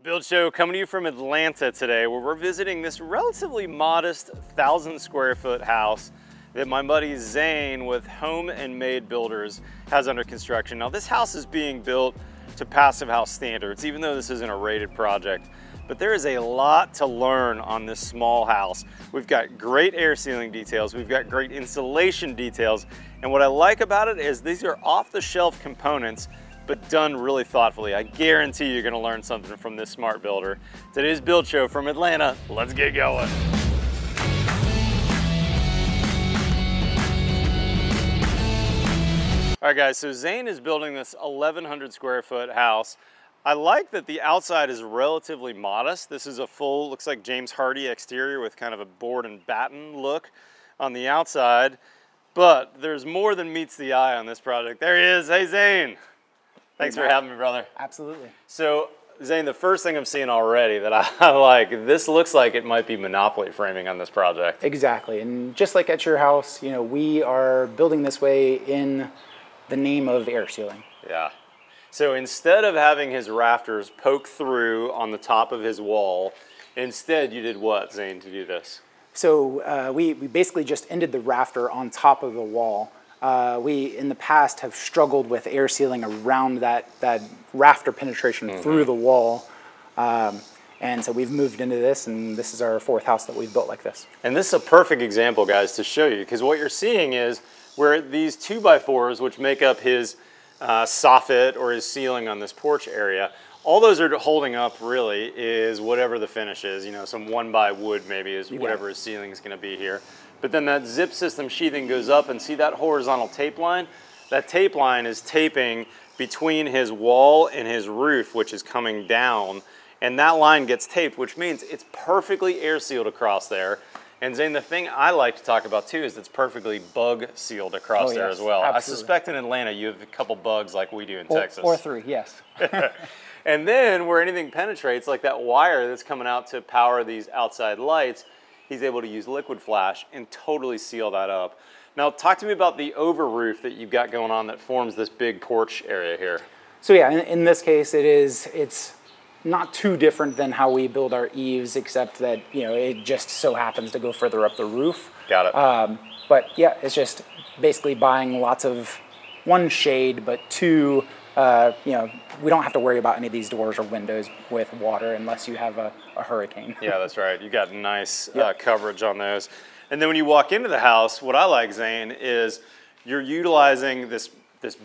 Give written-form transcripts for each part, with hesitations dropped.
Build Show coming to you from Atlanta today, where we're visiting this relatively modest 1,000 square foot house that my buddy Zane with Home and Made Builders has under construction. Now this house is being built to passive house standards, even though this isn't a rated project. But there is a lot to learn on this small house. We've got great air sealing details, we've got great insulation details, and what I like about it is these are off-the-shelf components but done really thoughtfully. I guarantee you're gonna learn something from this smart builder. Today's Build Show from Atlanta. Let's get going. All right guys, so Zane is building this 1,100 square foot house. I like that the outside is relatively modest. This is a full, looks like James Hardy exterior with kind of a board and batten look on the outside, but there's more than meets the eye on this project. There he is, hey Zane. Thanks for having me, brother. Absolutely. So, Zane, the first thing I'm seeing already that I like, this looks like it might be Monopoly framing on this project. Exactly, and just like at your house, you know, we are building this way in the name of air sealing. Yeah. So instead of having his rafters poke through on the top of his wall, instead you did what, Zane, to do this? So we basically just ended the rafter on top of the wall. We, in the past, have struggled with air sealing around that rafter penetration through the wall. And so we've moved into this, and this is our fourth house that we've built like this. And this is a perfect example, guys, to show you, because what you're seeing is where these 2x4s, which make up his soffit or his ceiling on this porch area, all those are holding up really is whatever the finish is. You know, some 1x wood maybe is whatever his ceiling is going to be here. But then that zip system sheathing goes up, and see that horizontal tape line? That tape line is taping between his wall and his roof, which is coming down, and that line gets taped, which means it's perfectly air sealed across there. And Zane, the thing I like to talk about too is it's perfectly bug sealed across there as well. Absolutely. I suspect in Atlanta you have a couple bugs like we do in Texas. Or three, yes. And then where anything penetrates, like that wire that's coming out to power these outside lights, he's able to use liquid flash and totally seal that up. Now talk to me about the over roof that you've got going on that forms this big porch area here. So yeah, in this case it's not too different than how we build our eaves, except that, you know, it just so happens to go further up the roof. Got it. But yeah, it's just basically buying lots of, one, shade, but two, you know, we don't have to worry about any of these doors or windows with water unless you have a hurricane. Yeah, that's right. You got nice coverage on those. And then when you walk into the house, what I like, Zane, is you're utilizing this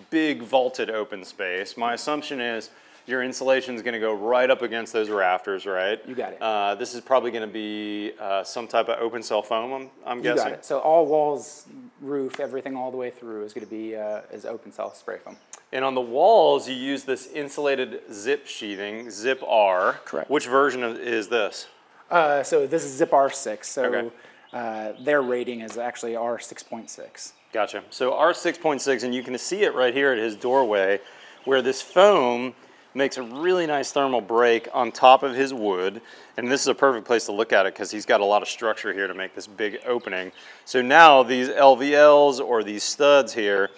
big vaulted open space. My assumption is your insulation is going to go right up against those rafters, right? You got it. This is probably going to be some type of open cell foam, I'm guessing. You got it. So all walls, roof, everything all the way through is going to be is open cell spray foam. And on the walls, you use this insulated zip sheathing, Zip R. Correct. Which version is this? So this is Zip R6. So okay. Their rating is actually R6.6. Gotcha. So R6.6, and you can see it right here at his doorway, where this foam makes a really nice thermal break on top of his wood. And this is a perfect place to look at it because he's got a lot of structure here to make this big opening. So now these LVLs or these studs here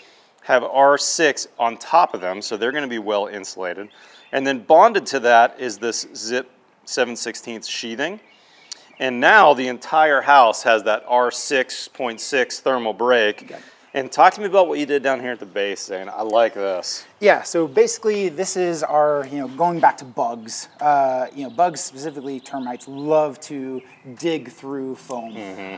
have R6 on top of them, so they're going to be well insulated. And then bonded to that is this Zip 7/16 sheathing. And now the entire house has that R6.6 thermal break. And talk to me about what you did down here at the base, Zane. I like this. Yeah, so basically this is our, you know, going back to bugs. You know, bugs, specifically termites, love to dig through foam.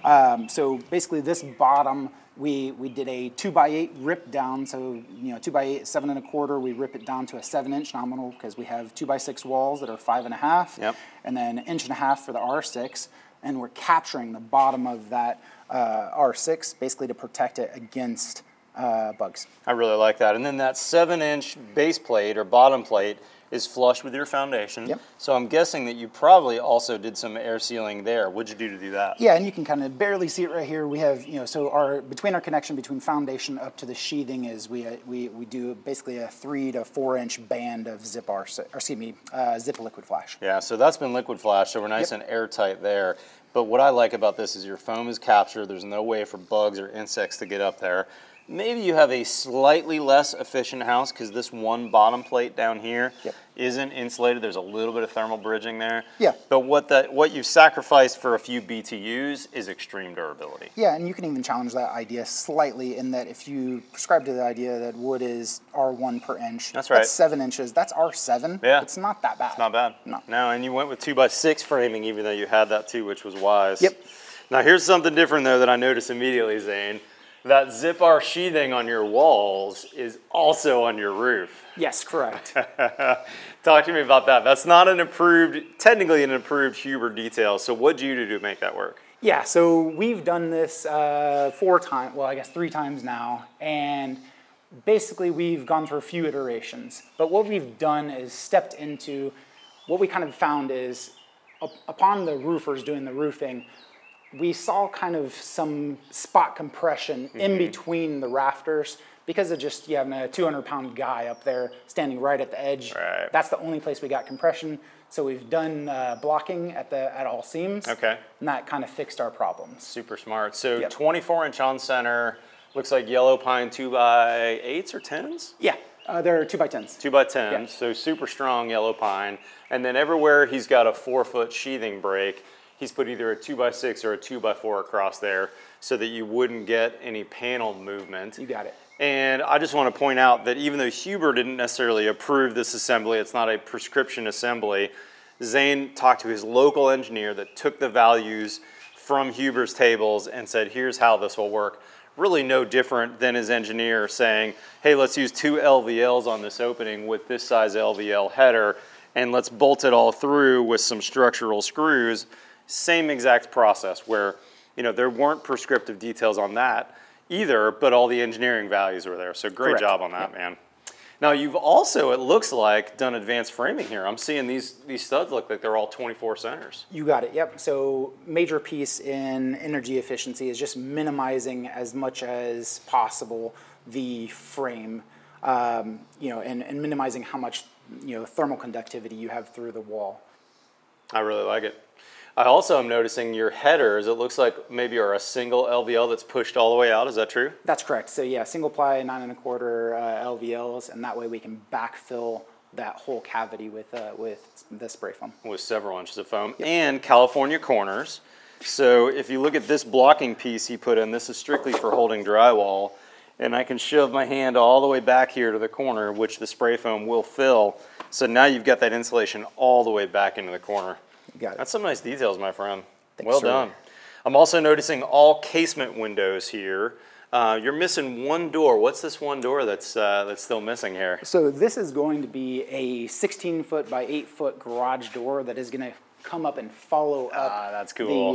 So basically this bottom, we did a 2x8 rip down. So, you know, 2x8, 7 1/4. We rip it down to a 7-inch nominal because we have 2x6 walls that are 5 1/2. Yep. And then 1.5 inches for the R6. And we're capturing the bottom of that R6 basically to protect it against bugs. I really like that. And then that 7-inch base plate or bottom plate is flush with your foundation. Yep. So I'm guessing that you probably also did some air sealing there. What'd you do to do that? Yeah, and you can kind of barely see it right here. We have, you know, so our connection between foundation up to the sheathing is we do basically a 3 to 4 inch band of Zip Zip liquid flash. Yeah, so that's been liquid flash, so we're nice and airtight there. But what I like about this is your foam is captured. There's no way for bugs or insects to get up there. maybe you have a slightly less efficient house because this one bottom plate down here isn't insulated. There's a little bit of thermal bridging there. Yeah. But what you've sacrificed for a few BTUs is extreme durability. Yeah, and you can even challenge that idea slightly in that if you prescribe to the idea that wood is R1 per inch, that's right. That's 7 inches. That's R7. Yeah. It's not that bad. It's not bad. No. No, and you went with 2x6 framing even though you had that too, which was wise. Yep. Now here's something different though that I noticed immediately, Zane. That zip-R sheathing on your walls is also on your roof. Yes, correct. Talk to me about that. That's not technically an improved Huber detail. So what did you do to make that work? Yeah, so we've done this 4 times, well, I guess 3 times now, and basically we've gone through a few iterations. But what we've done is stepped into, what we kind of found is, upon the roofers doing the roofing, we saw kind of some spot compression in between the rafters because of just you having a 200-pound guy up there standing right at the edge. Right. That's the only place we got compression. So we've done blocking at all seams. Okay. And that kind of fixed our problems. Super smart. So 24-inch on center, looks like yellow pine 2x8s or 10s? Yeah, they're 2x10s. 2x10s, Yeah. so super strong yellow pine. And then everywhere he's got a 4-foot sheathing break, he's put either a 2x6 or a 2x4 across there so that you wouldn't get any panel movement. You got it. And I just want to point out that even though Huber didn't necessarily approve this assembly, it's not a prescription assembly, Zane talked to his local engineer that took the values from Huber's tables and said, here's how this will work. Really no different than his engineer saying, hey, let's use 2 LVLs on this opening with this size LVL header, and let's bolt it all through with some structural screws. Same exact process where, you know, there weren't prescriptive details on that either, but all the engineering values were there. So great job on that, man. Now you've also, it looks like, done advanced framing here. I'm seeing these studs look like they're all 24 centers. You got it, yep. So major piece in energy efficiency is just minimizing as much as possible the frame, you know, and minimizing how much, you know, thermal conductivity you have through the wall. I really like it. I also am noticing your headers, it looks like maybe are a single LVL that's pushed all the way out. Is that true? That's correct. So yeah, single ply 9 1/4 LVLs, and that way we can backfill that whole cavity with the spray foam. With several inches of foam and California corners. So if you look at this blocking piece he put in, this is strictly for holding drywall, and I can shove my hand all the way back here to the corner, which the spray foam will fill. So now you've got that insulation all the way back into the corner. You got it. That's some nice details, my friend. Thanks, well sir. done. I'm also noticing all casement windows here. You're missing one door. What's this one door that's still missing here? So this is going to be a 16-foot by 8-foot garage door that is going to come up and follow up that's cool.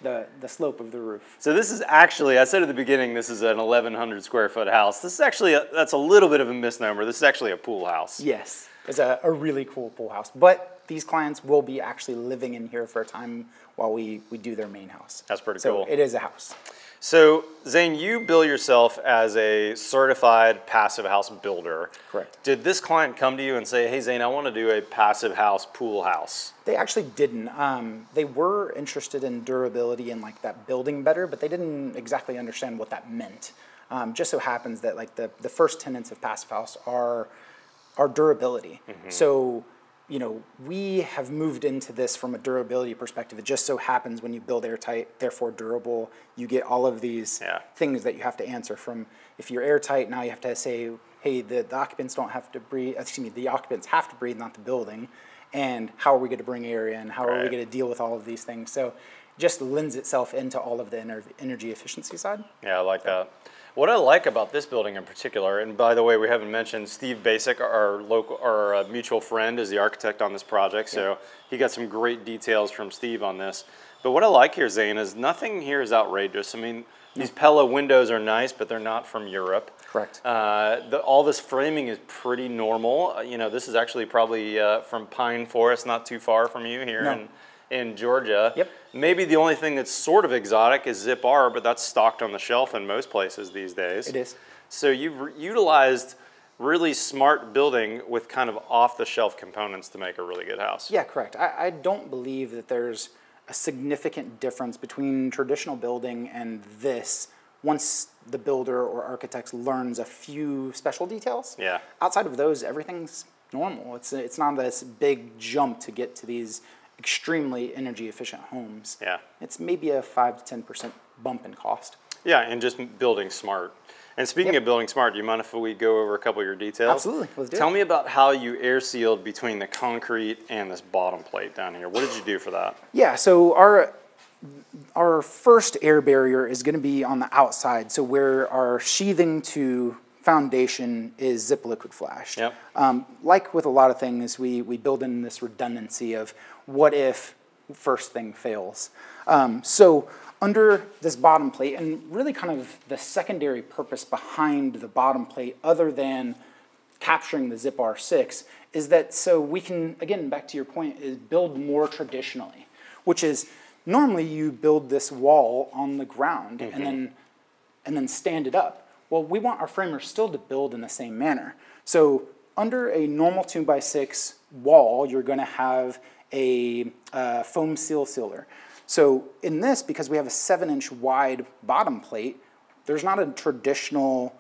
the slope of the roof. So this is actually, I said at the beginning, this is an 1,100 square foot house. This is actually, that's a little bit of a misnomer. This is actually a pool house. Yes, it's a really cool pool house. But these clients will be actually living in here for a time while we do their main house. That's pretty so cool. It is a house. So Zane, you bill yourself as a certified passive house builder. Correct. Did this client come to you and say, hey Zane, I want to do a passive house pool house? They actually didn't. They were interested in durability and like that building better, but they didn't exactly understand what that meant. Just so happens that like the first tenets of passive house are durability. So, you know, we have moved into this from a durability perspective. It just so happens when you build airtight, therefore durable, you get all of these things that you have to answer from. If you're airtight, now you have to say, hey, the occupants don't have to breathe, excuse me, the occupants have to breathe, not the building. And how are we going to bring air in? How are we going to deal with all of these things? So just lends itself into all of the energy efficiency side. Yeah, I like that. What I like about this building in particular, and by the way, we haven't mentioned Steve Basic, our mutual friend, is the architect on this project, so he got some great details from Steve on this. But what I like here, Zane, is nothing here is outrageous. I mean, these Pella windows are nice, but they're not from Europe. Correct. All this framing is pretty normal. You know, this is actually probably from Pine Forest, not too far from you here in Georgia. Yep. Maybe the only thing that's sort of exotic is Zip-R, but that's stocked on the shelf in most places these days. It is. So you've utilized really smart building with kind of off-the-shelf components to make a really good house. Yeah, correct. I don't believe that there's a significant difference between traditional building and this once the builder or architect learns a few special details. Yeah. Outside of those, everything's normal. It's not this big jump to get to these extremely energy efficient homes. Yeah. It's maybe a 5 to 10% bump in cost. Yeah, and just building smart. And speaking of building smart, do you mind if we go over a couple of your details? Absolutely, let's do it. Tell me about how you air sealed between the concrete and this bottom plate down here. What did you do for that? Yeah, so our first air barrier is going to be on the outside, so where our sheathing to foundation is zip liquid flashed. Yep. Like with a lot of things, we build in this redundancy of what if first thing fails. So under this bottom plate, and really kind of the secondary purpose behind the bottom plate, other than capturing the Zip R6, is that so we can, again, back to your point, is build more traditionally, which is normally you build this wall on the ground and then stand it up. Well, we want our framers still to build in the same manner. So under a normal 2x6 wall, you're going to have a foam seal sealer. So in this, because we have a 7-inch wide bottom plate, there's not a traditional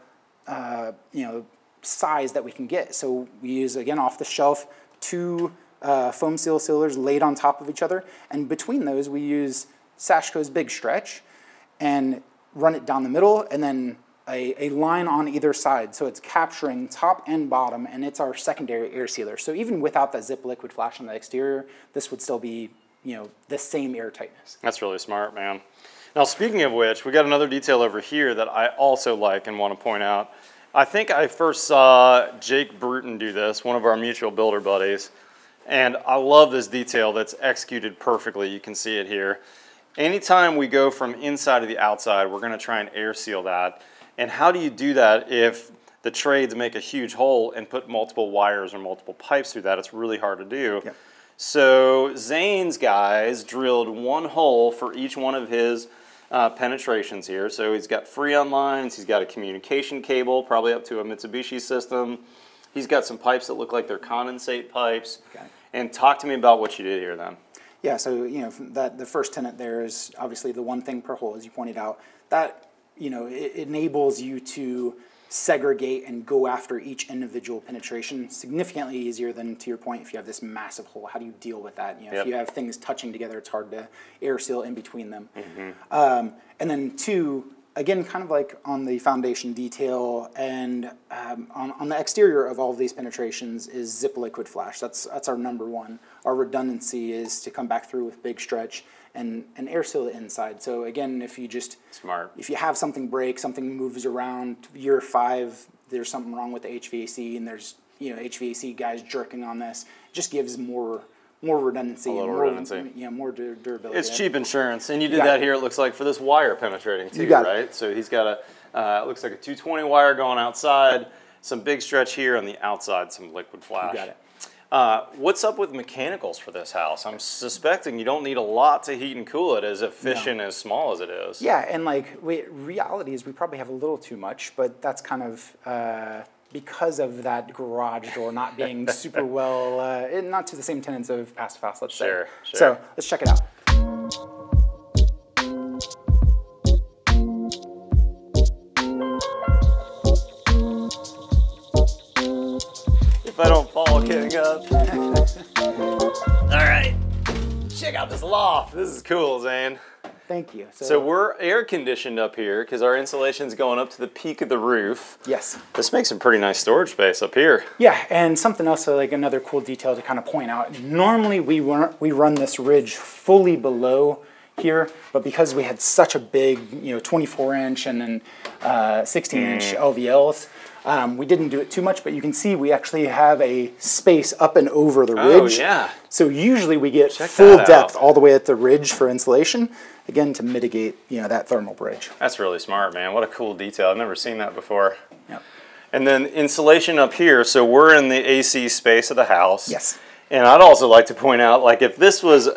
size that we can get. So we use, again, off the shelf, 2 foam seal sealers laid on top of each other. And between those, we use Sashco's Big Stretch and run it down the middle, and then a line on either side. So it's capturing top and bottom, and it's our secondary air sealer. So even without that zip liquid flash on the exterior, this would still be the same air tightness. That's really smart, man. Now, speaking of which, we got another detail over here that I also like and want to point out. I think I first saw Jake Bruton do this, one of our mutual builder buddies, and I love this detail that's executed perfectly. You can see it here. Anytime we go from inside to the outside, we're going to try and air seal that. And how do you do that if the trades make a huge hole and put multiple wires or multiple pipes through that? It's really hard to do. Yep. So Zane's guys drilled 1 hole for each one of his penetrations here. So he's got Freon lines, he's got a communication cable, probably up to a Mitsubishi system. He's got some pipes that look like they're condensate pipes. Okay. And talk to me about what you did here then. Yeah, so the first tenet there is obviously the 1 thing per hole, as you pointed out. That it enables you to segregate and go after each individual penetration significantly easier than, to your point, if you have this massive hole. How do you deal with that? If you have things touching together, it's hard to air seal in between them. And then 2, again, kind of like on the foundation detail and on the exterior of all of these penetrations is zip liquid flash. That's our number 1. Our redundancy is to come back through with Big Stretch and air seal the inside. So again, if you have something break, something moves around, year 5, there's something wrong with the HVAC, and there's HVAC guys jerking on this, it just gives more redundancy, more durability. It's cheap insurance, and you did that here. It looks like for this wire penetrating too, right? So he's got it looks like a 220 wire going outside, some Big Stretch here on the outside, some liquid flash. You got it. What's up with mechanicals for this house? I'm suspecting you don't need a lot to heat and cool it, as efficient as small as it is. Yeah, and reality is we probably have a little too much, but that's kind of because of that garage door not being super well, not to the same tenets of Pass Fast, let's say. Sure. So let's check it out. If I don't fall getting up. All right, check out this loft. This is cool, Zane. Thank you. So we're air conditioned up here because our insulation's going up to the peak of the roof. Yes. This makes some pretty nice storage space up here. Yeah, and something else, like another cool detail to kind of point out. Normally we run this ridge fully below here, but because we had such a big, 24-inch and then 16-inch LVLs, we didn't do it too much, but you can see we actually have a space up and over the ridge. Oh, yeah. So usually we get full depth all the way at the ridge for insulation, again, to mitigate, that thermal bridge. That's really smart, man. What a cool detail. I've never seen that before. Yep. And then insulation up here, so we're in the AC space of the house. Yes. And I'd also like to point out, like, if this was,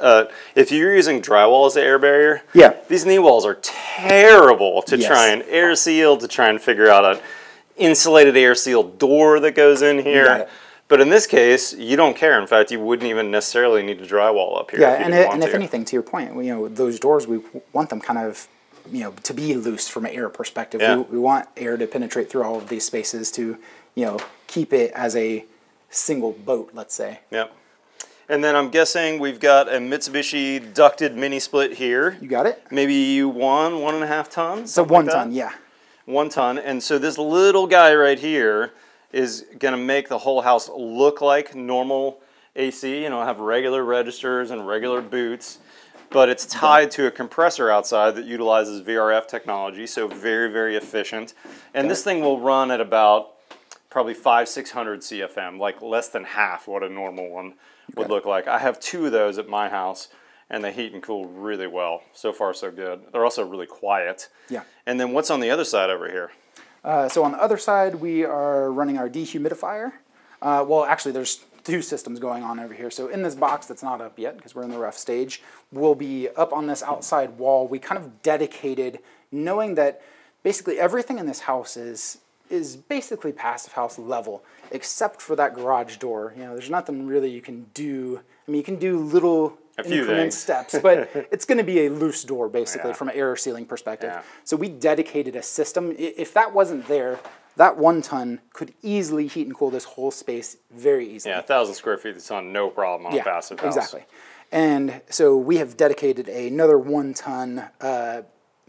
if you're using drywall as the air barrier, these knee walls are terrible to try and air seal, to try and figure out an insulated air seal door that goes in here. But in this case, you don't care. In fact, you wouldn't even necessarily need to drywall up here. Yeah, and if anything, to your point, those doors, we want them kind of to be loose from an air perspective. Yeah. We want air to penetrate through all of these spaces to, keep it as a single boat, let's say. Yep. And then I'm guessing we've got a Mitsubishi ducted mini split here. You got it? Maybe 1.5 tons? So 1 ton, yeah. 1 ton. And so this little guy right here is going to make the whole house look like normal AC. Have regular registers and regular boots. But it's tied to a compressor outside that utilizes VRF technology, so very, very efficient. And this thing will run at about probably 500-600 CFM, like less than half what a normal one would look like. I have 2 of those at my house, and they heat and cool really well. So far, so good. They're also really quiet. Yeah. And then what's on the other side over here? So on the other side, we are running our dehumidifier. Well, actually, there's 2 systems going on over here. So in this box that's not up yet, because we're in the rough stage, we'll be up on this outside wall. We kind of dedicated, knowing that basically everything in this house is basically passive house level, except for that garage door. There's nothing really you can do. I mean, you can do little increment steps, but it's going to be a loose door, basically, from an air sealing perspective. Yeah. So we dedicated a system. If that wasn't there, that 1 ton could easily heat and cool this whole space very easily. Yeah, 1,000 square feet of sun, no problem on a passive house. Exactly. And so we have dedicated another 1 ton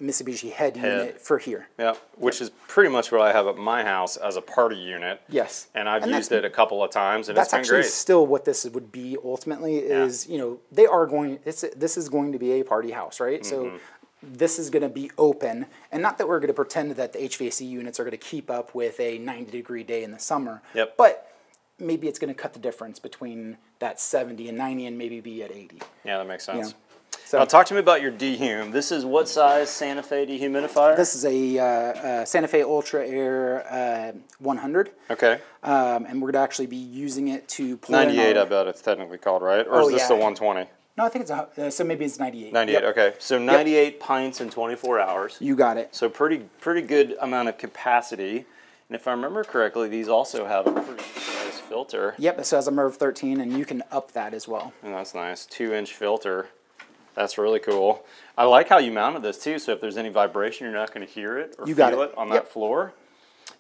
Mitsubishi head unit for here. Yeah, which is pretty much what I have at my house as a party unit. Yes. And I've used it a couple of times, and it's been great. That's actually still what this would be ultimately is, they are going, this is going to be a party house, right? So this is going to be open, and not that we're going to pretend that the HVAC units are going to keep up with a 90-degree day in the summer, but maybe it's going to cut the difference between that 70 and 90 and maybe be at 80. Yeah, that makes sense. So, now talk to me about your dehum. This is what size Santa Fe dehumidifier? This is a Santa Fe Ultra Air 100. Okay. And we're going to actually be using it to pull 98, I bet it's technically called, right? Or is this the 120? No, I think it's so maybe it's 98. 98, okay. So 98 pints in 24 hours. You got it. So pretty good amount of capacity. And if I remember correctly, these also have a pretty nice filter. Yep, this has a MERV 13, and you can up that as well. And that's nice. 2-inch filter. That's really cool. I like how you mounted this too, so if there's any vibration, you're not going to hear it or feel it on that floor.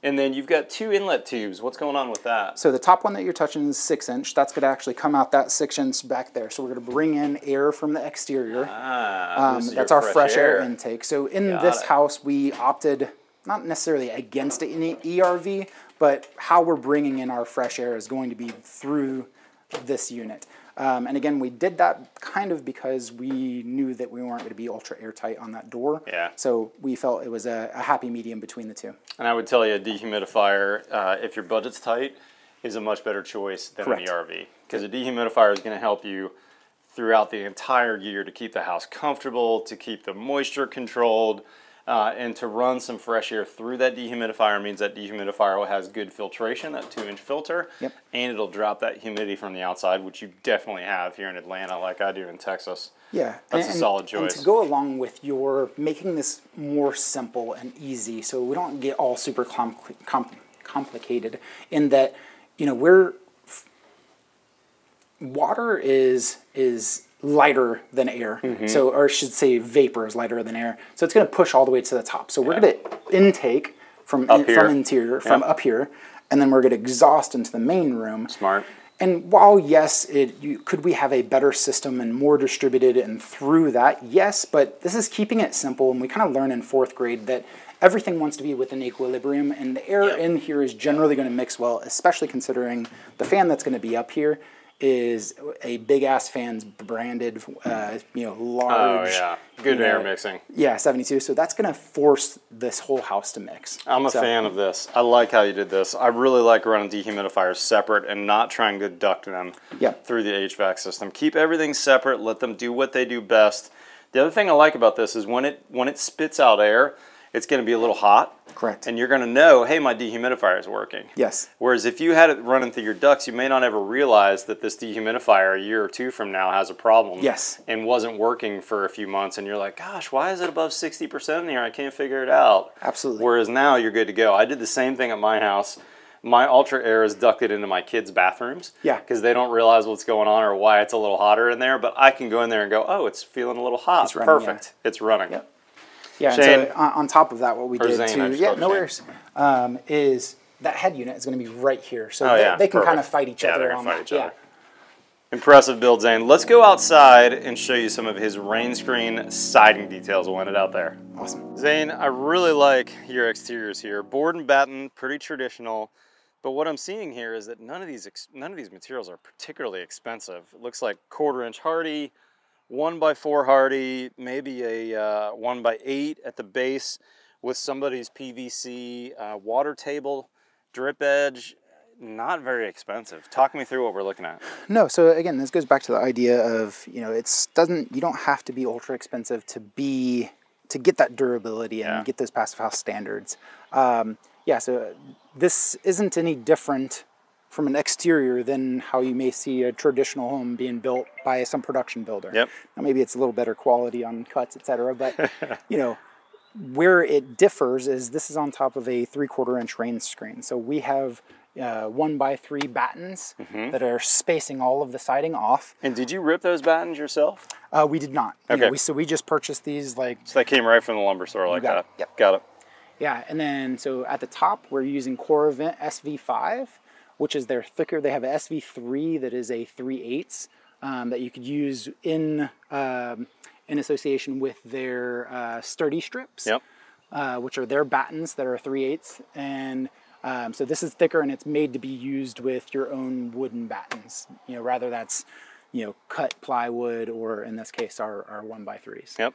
And then you've got 2 inlet tubes. What's going on with that? So the top one that you're touching is 6-inch. That's going to actually come out that 6-inch back there. So we're going to bring in air from the exterior. That's our fresh air intake. So in this house, we opted not necessarily against any ERV, but how we're bringing in our fresh air is going to be through this unit. And again, we did that kind of because we knew that we weren't going to be ultra airtight on that door. Yeah. So we felt it was a happy medium between the two. And I would tell you a dehumidifier, if your budget's tight, is a much better choice than an ERV. Because a dehumidifier is going to help you throughout the entire year to keep the house comfortable, to keep the moisture controlled, and to run some fresh air through that dehumidifier means that dehumidifier has good filtration, that 2-inch filter, and it'll drop that humidity from the outside, which you definitely have here in Atlanta like I do in Texas. Yeah. That's a solid choice. And to go along with your making this more simple and easy, so we don't get all super complicated in that, water is lighter than air. So, or I should say vapor is lighter than air. So it's going to push all the way to the top. So we're going to intake from interior, from up here, and then we're going to exhaust into the main room. Smart. And while, yes, could we have a better system and more distributed and through that? Yes, but this is keeping it simple, and we kind of learn in 4th grade that everything wants to be within equilibrium, and the air in here is generally going to mix well, especially considering the fan that's going to be up here is a big-ass fan's branded, large. Good air mixing. Yeah, 72. So that's going to force this whole house to mix. I'm a fan of this. I like how you did this. I really like running dehumidifiers separate and not trying to duct them through the HVAC system. Keep everything separate. Let them do what they do best. The other thing I like about this is when it spits out air, it's going to be a little hot. Correct. And you're going to know, hey, my dehumidifier is working. Yes. Whereas if you had it running through your ducts, you may not ever realize that this dehumidifier a year or 2 from now has a problem. Yes. And wasn't working for a few months, and you're like, gosh, why is it above 60% in here? I can't figure it out. Absolutely. Whereas now you're good to go. I did the same thing at my house. My Ultra Air is ducted into my kids' bathrooms. Yeah. Because they don't realize what's going on or why it's a little hotter in there. But I can go in there and go, oh, it's feeling a little hot. It's running, perfect. It's running. Yep. Yeah, Shane, so on top of that, what we did Zane, too, no worries, is that head unit is going to be right here. So they can kind of fight each other on that. Yeah. Impressive build, Zane. Let's go outside and show you some of his rain screen siding details. We'll end it out there. Awesome. Zane, I really like your exteriors here. Board and batten, pretty traditional. But what I'm seeing here is that none of these materials are particularly expensive. It looks like 1/4-inch hardy, 1x4 hardy, maybe a 1x8 at the base with somebody's PVC water table, drip edge. Not very expensive. Talk me through what we're looking at. No, so again, this goes back to the idea of, you don't have to be ultra expensive to get that durability and get those passive house standards. So this isn't any different from an exterior than how you may see a traditional home being built by some production builder. Yep. Now maybe it's a little better quality on cuts, etc. But where it differs is this is on top of a 3/4-inch rain screen. So we have 1x3 battens that are spacing all of the siding off. And did you rip those battens yourself? We did not. Okay. So we just purchased these So they came right from the lumber store like that? Yep. Got it. Yeah, and then so at the top we're using Core Event SV5, which is their thicker. They have a SV3 that is a 3/8 that you could use in association with their sturdy strips, which are their battens that are 3/8. And so this is thicker and it's made to be used with your own wooden battens. Rather that's cut plywood or in this case our 1x3s. Yep.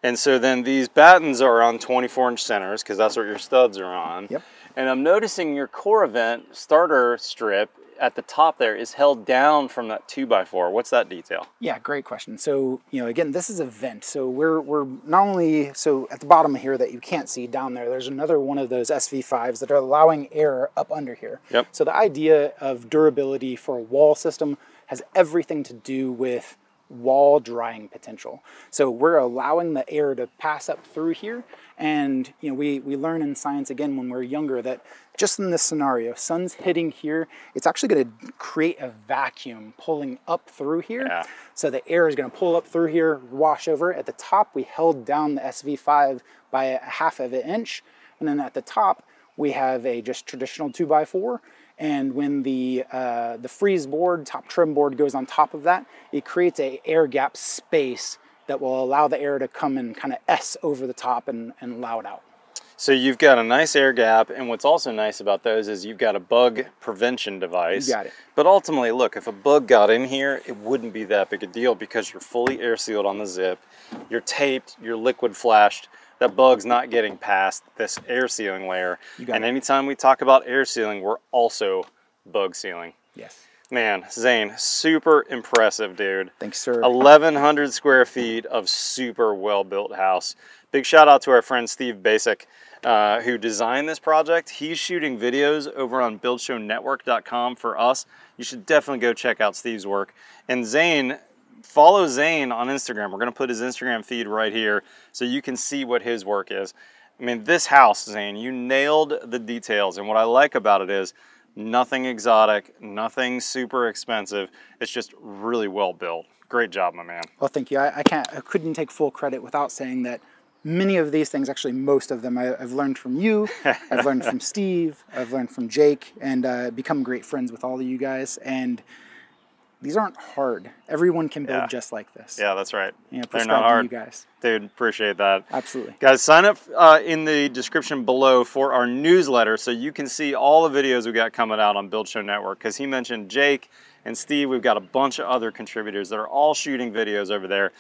And so then these battens are on 24-inch centers because that's what your studs are on. Yep. And I'm noticing your Core Event starter strip at the top there is held down from that 2x4. What's that detail? Yeah, great question. So, again, this is a vent. So we're not only, so at the bottom here that you can't see down there's another one of those SV5s that are allowing air up under here. Yep. So the idea of durability for a wall system has everything to do with wall drying potential. So we're allowing the air to pass up through here. And we learn in science again when we're younger that just in this scenario, sun's hitting here, it's actually going to create a vacuum pulling up through here. Yeah. So the air is going to pull up through here, wash over. At the top, we held down the SV5 by a 1/2 of an inch. And then at the top, we have a just traditional 2x4. And when the freeze board, top trim board goes on top of that, it creates a air gap space that will allow the air to come and kind of S over the top and allow it out. So you've got a nice air gap, and what's also nice about those is you've got a bug prevention device. You got it. But ultimately, look, if a bug got in here, it wouldn't be that big a deal because you're fully air sealed on the zip, you're taped, you're liquid flashed. That bug's not getting past this air sealing layer. And anytime we talk about air sealing, we're also bug sealing. Yes. Man, Zane, super impressive, dude. Thanks, sir. 1,100 square feet of super well-built house. Big shout out to our friend Steve Basic, who designed this project. He's shooting videos over on buildshownetwork.com for us. You should definitely go check out Steve's work. And Zane, follow Zane on Instagram. We're going to put his Instagram feed right here so you can see what his work is. I mean, this house, Zane, you nailed the details. And what I like about it is nothing exotic, nothing super expensive. It's just really well built. Great job, my man. Well, thank you. I couldn't take full credit without saying that many of these things, actually most of them, I've learned from you, I've learned from Steve, I've learned from Jake, and become great friends with all of you guys. And these aren't hard. Everyone can build just like this. Yeah, that's right. They're not hard. You guys. Dude, appreciate that. Absolutely. Guys, sign up in the description below for our newsletter so you can see all the videos we got coming out on Build Show Network, because he mentioned Jake and Steve. We've got a bunch of other contributors that are all shooting videos over there,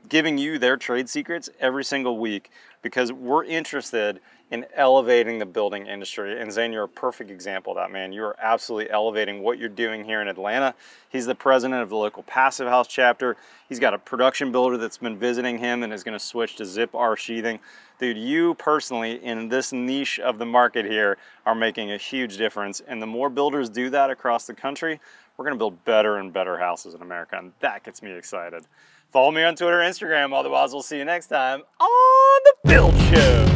giving you their trade secrets every single week, because we're interested in elevating the building industry. And Zane, you're a perfect example of that, man. You are absolutely elevating what you're doing here in Atlanta. He's the president of the local Passive House chapter. He's got a production builder that's been visiting him and is going to switch to Zip R sheathing. Dude, you personally in this niche of the market here are making a huge difference. And the more builders do that across the country, we're going to build better and better houses in America. And that gets me excited. Follow me on Twitter, Instagram. Otherwise, we'll see you next time on The Build Show.